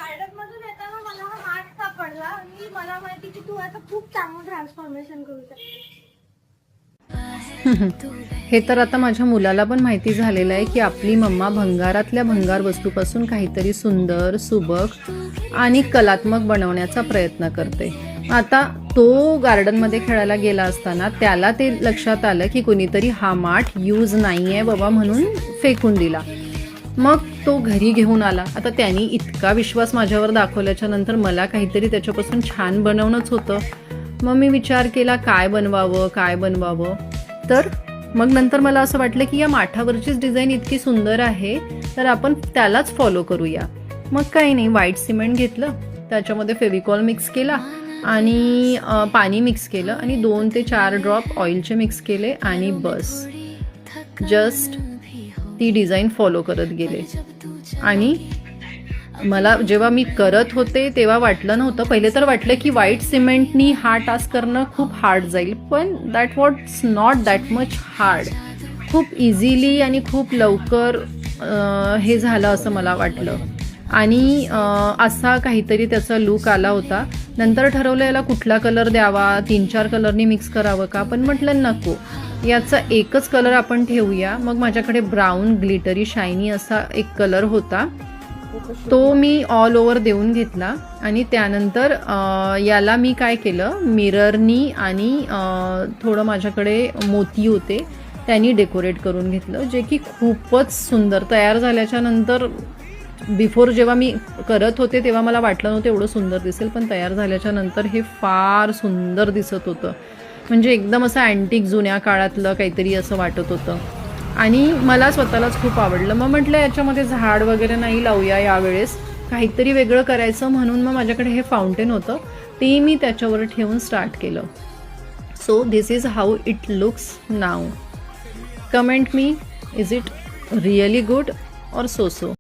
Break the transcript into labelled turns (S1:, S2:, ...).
S1: Garden मधून येताना मला हा माठ सापडला आणि मला माहिती की तू आता खूप चांगलं ट्रान्सफॉर्मेशन करू शकते.
S2: हे तर आता माझ्या मुलाला पण माहिती झालेलं आहे की आपली मम्मा भंगारातल्या भंगार वस्तूपासून काहीतरी सुंदर, सुबक आणि कलात्मक बनवण्याचा प्रयत्न करते. आता तो गार्डनमध्ये खेळायला गेला असताना त्याला ते लक्षात आलं की कोणीतरी हा माठ यूज नाही आहे बाबा म्हणून फेकून दिला. मग तो घरी घेऊन आला. आता त्यांनी इतका विश्वास माझ्यावर दाखवल्याच्या नंतर मला काहीतरी त्याच्यापासून छान बनवणंच होतं. मग मी विचार केला काय बनवावं. तर मग नंतर मला असं वाटलं की या माठावरचीच डिझाईन इतकी सुंदर आहे तर आपण त्यालाच फॉलो करूया. मग काही नाही, व्हाईट सिमेंट घेतलं, त्याच्यामध्ये फेविकॉल मिक्स केला आणि पाणी मिक्स केलं आणि 2 ते 4 ड्रॉप ऑइलचे मिक्स केले आणि बस जस्ट ती डिझाईन फॉलो करत गेले. आणि मला जेव्हा मी करत होते तेव्हा वाटलं नव्हतं, पहिले तर वाटलं की व्हाईट सिमेंटनी हा टास्क करणं खूप हार्ड जाईल, पण that was not that much hard. खूप इझिली आणि खूप लवकर हे झालं असं मला वाटलं. आणि असा काहीतरी त्याचा लूक आला होता. नंतर ठरवलं याला कुठला कलर द्यावा, 3-4 कलरनी मिक्स करावं का, पण म्हटलं नको, याचा एकच कलर आपण ठेवूया. मग माझ्याकडे ब्राऊन ग्लिटरी शायनी असा एक कलर होता, तो मी ऑल ओव्हर देऊन घेतला. आणि त्यानंतर याला मी काय केलं, मिररनी आणि थोडं माझ्याकडे मोती होते त्यांनी डेकोरेट करून घेतलं, जे की खूपच सुंदर तयार झाल्याच्या नंतर. बिफोर जेव्हा मी करत होते तेव्हा मला वाटलं नव्हतं एवढं सुंदर दिसेल, पण तयार झाल्याच्या नंतर हे फार सुंदर दिसत होतं. म्हणजे एकदम असं अँटिक जुन्या काळातलं काहीतरी असं वाटत होतं आणि मला स्वतःलाच खूप आवडलं. मग म्हटलं याच्यामध्ये झाड वगैरे नाही लावूया यावेळेस, काहीतरी वेगळं करायचं म्हणून मग माझ्याकडे हे फाउंटेन होतं, ते मी त्याच्यावर ठेवून स्टार्ट केलं. So this is how it looks now. Comment me, is it really good और सो.